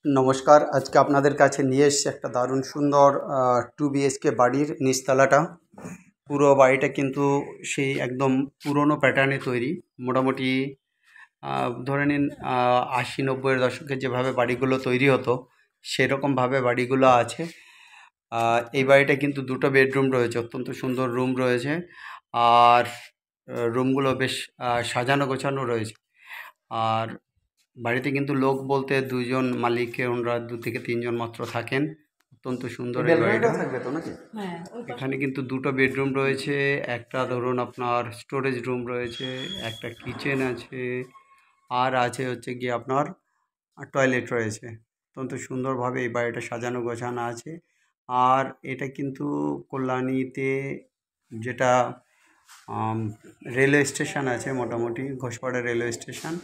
নমস্কার, আজকে আপনাদের কাছে নিয়ে এসেছি একটা দারুণ সুন্দর 2 বিএইচকে বাড়ির নিচতলাটা। পুরো বাড়িটা কিন্তু সেই একদম পুরনো প্যাটার্নে তৈরি। মোটামুটি ধরে নিন 80-90-এর দশকে যেভাবে বাড়িগুলো তৈরি হতো সেরকমভাবে বাড়িগুলো আছে। এই বাড়িটা কিন্তু 2টো বেডরুম রয়েছে, অত্যন্ত সুন্দর রুম রয়েছে। আর রুমগুলো বেশ সাজানো গোছানো রয়েছে। আর বাড়িতে কিন্তু লোক বলতে 2জন মালিক, ওনারা 2 থেকে 3 জন মাত্র থাকেন। অত্যন্ত সুন্দর এই বাড়িটা। থাকবে তো নাকি? এখানে কিন্তু 2টো বেডরুম রয়েছে, একটা ধরুন আপনার স্টোরেজ রুম রয়েছে, একটা কিচেন আছে, আর আছে হচ্ছে গিয়ে আপনার টয়লেট রয়েছে। অত্যন্ত সুন্দরভাবে এই বাড়িটা সাজানো গোছানো আছে। আর এটা কিন্তু কল্যাণীতে যেটা রেলওয়ে স্টেশন আছে, মোটামুটি ঘোষপাড়া রেলওয়ে স্টেশন,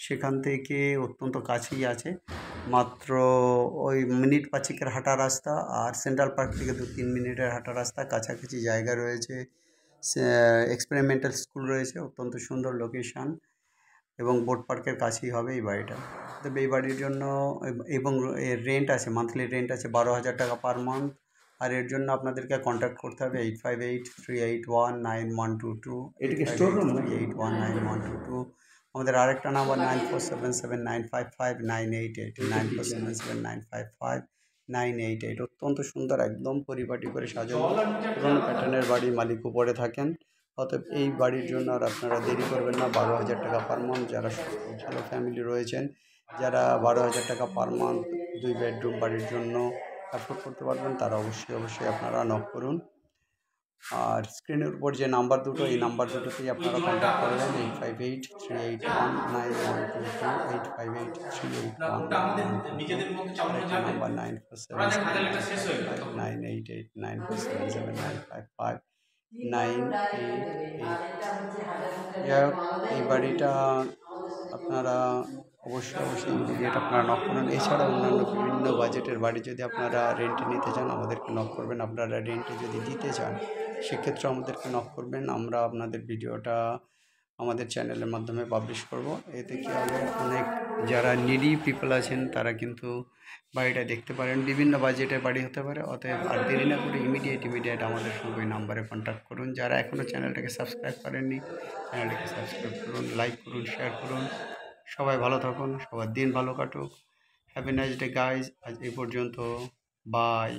সেখান থেকে অত্যন্ত কাছেই আছে। মাত্র ওই মিনিট পাঁচেকের হাঁটা রাস্তা। আর সেন্ট্রাল পার্ক থেকে 2-3 মিনিটের হাঁটা রাস্তা, কাছাকাছি জায়গা রয়েছে। এক্সপেরিমেন্টাল স্কুল রয়েছে, অত্যন্ত সুন্দর লোকেশান, এবং বোট পার্কের কাছেই হবে এই বাড়িটা। তবে এই বাড়ির জন্য এবং এর রেন্ট আছে, মান্থলি রেন্ট আছে 12,000 টাকা পার মান্থ। আর এর জন্য আপনাদেরকে কন্ট্যাক্ট করতে হবে 8583819122। এটা কি স্টোর রুম? 8583819122। আমাদের আরেকটা নাম্বার 9477955988, 9477955988। অত্যন্ত সুন্দর, একদম পরিপাটি করে সাজানো পুরোনো প্যাটার্নের বাড়ি, মালিক উপরে থাকেন। অতএব এই বাড়ির জন্য আর আপনারা দেরি করবেন না। 12,000 টাকা পার মান্থ। যারা ভালো ফ্যামিলি রয়েছেন, যারা 12,000 টাকা পার মান্থ 2 বেডরুম বাড়ির জন্য অ্যাফোর্ড করতে পারবেন, তারা অবশ্যই আপনারা নক করুন। আর স্ক্রিনের উপর যে নাম্বার দুটো, এই নাম্বার দুটোতেই আপনারা কন্ট্যাক্ট করবেন। 8583819122, 8583819122। আরেকটা নাম্বার 9477955988, 9477955988। যাই হোক, এই বাড়িটা আপনারা অবশ্যই ইমিডিয়েট আপনারা নক করুন। এছাড়া অন্যান্য বিভিন্ন বাজেটের বাড়ি যদি আপনারা রেন্টে নিতে চান, আমাদেরকে নক করবেন। আপনারা রেন্টে যদি দিতে চান, সেক্ষেত্রে আমাদেরকে নক করবেন। আমরা আপনাদের ভিডিওটা আমাদের চ্যানেলের মাধ্যমে পাবলিশ করব। এতে কী হবে, অনেক যারা নিডি পিপল আছেন তারা কিন্তু বাড়িটা দেখতে পারেন। বিভিন্ন বাজেটের বাড়ি হতে পারে। অতএব আর দেরি না করে ইমিডিয়েট আমাদের সঙ্গে ওই নাম্বারে কন্ট্যাক্ট করুন। যারা এখনও চ্যানেলটাকে সাবস্ক্রাইব করেননি, চ্যানেলটাকে সাবস্ক্রাইব করুন, লাইক করুন, শেয়ার করুন। সবাই ভালো থাকুন, সবার দিন ভালো কাটুক। Have a nice day guys. আজ এই পর্যন্ত। বাই।